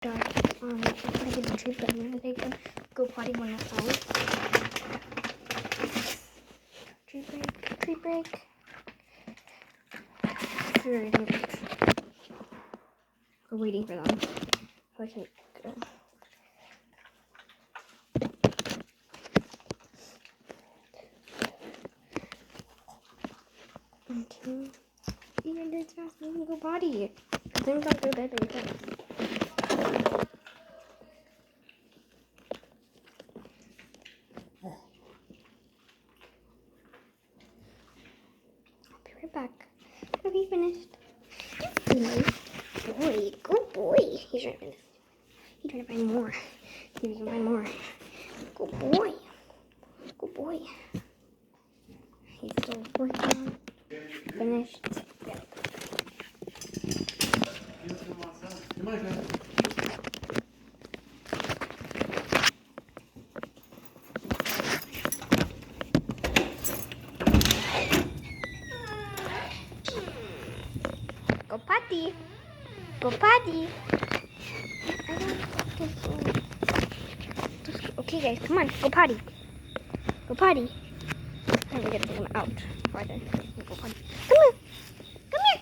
dark. I'm gonna get a treat, but I'm gonna take them go potty when it's home. Treat break, treat break. We're waiting for them. So I can go. Okay. Even this fast, we can go potty. Things don't go dead very fast. I'll be right back. Are we finished? Good boy, good boy. He's trying to finish. He's trying to find more. He's trying to find more. Good boy. Good boy. He's still working on it. Finished. Yeah. Come on, guys. Go potty. Go potty. Okay, guys, come on. Go potty. Go potty. And we're gonna take him out. Right then. Go potty. Come here. Come here.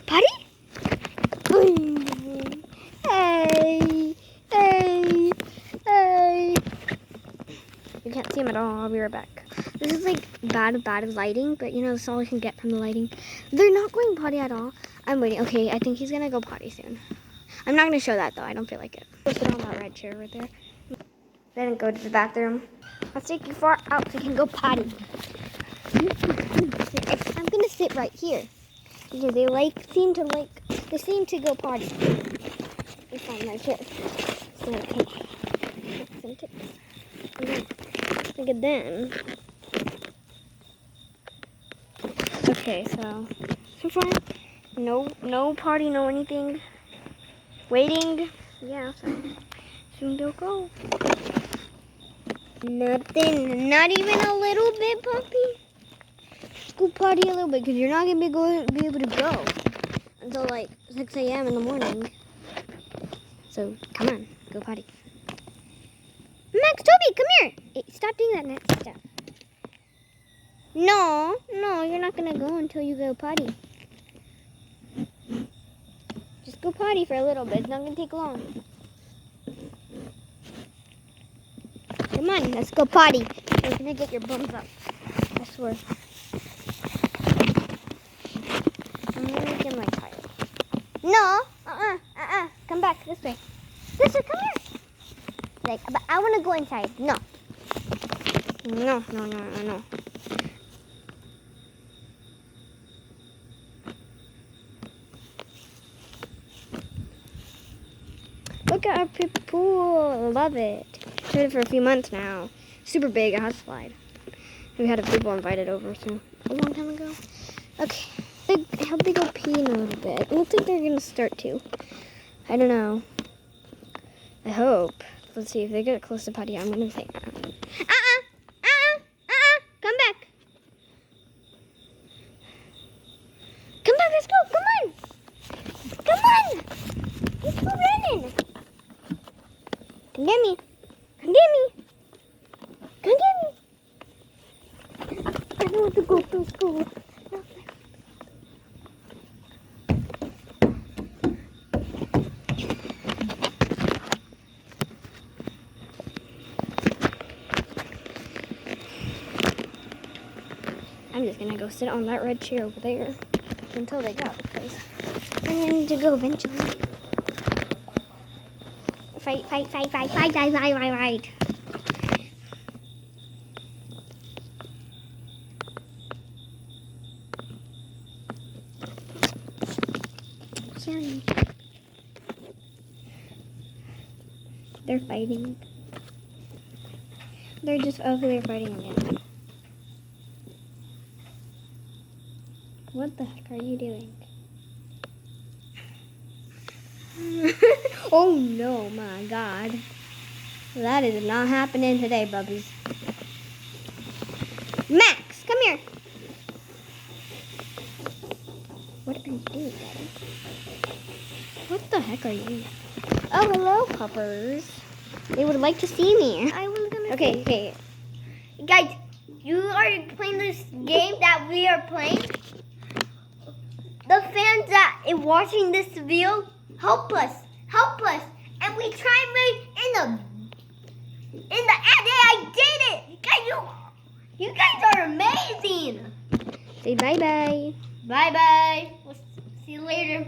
Potty? Hey. Hey. Hey. You can't see him at all. I'll be right back. This is like bad lighting, but you know, that's all we can get from the lighting. They're not going potty at all. I'm waiting. Okay, I think he's gonna go potty soon. I'm not gonna show that though. I don't feel like it. Let's sit on that red chair right there. Then go to the bathroom. Let's take you far out so you can go potty. I'm gonna sit right here because they seem to go potty. We find my chair. So okay. Look at them. Okay, so far, no party, no anything. Waiting, yeah. So soon they'll go. Nothing, not even a little bit, puppy. Just go potty a little bit, because you're not gonna be able to go until like 6 a.m. in the morning. So come on, go potty. Max, Toby, come here. Hey, stop doing that next stuff. No, you're not gonna go until you go potty. Just go potty for a little bit. It's not gonna take long. Come on, let's go potty. We're gonna get your bums up. I swear. I'm gonna make him like tired. No, come back this way. This way, come here. Like, but I wanna go inside. No. No. Look at our pool. Love it. Had it for a few months now. Super big. It has a slide. We had a people invited over too a long time ago. Okay. I hope they go pee in a little bit. It looks like they're gonna start to. I don't know. I hope. Let's see if they get close to potty. I'm gonna say, come back. Come back. Let's go. Come on. Let's go running. Come get me. I don't want to go to school. I'm just gonna go sit on that red chair over there until they go, because I need to go eventually. Fight. Sorry. They're fighting. They're fighting again. What the heck are you doing? Oh no, my God. That is not happening today, bubbies. Max, come here. What are you doing, Daddy? What the heck are you doing? Oh, hello, puppers. They would like to see me. I was gonna. Okay. Guys, you are playing this game that we are playing. The fans that are watching this video, help us, and we try and make in the ad. I did it, guys. You guys are amazing. Say bye bye. Bye bye. We'll see you later.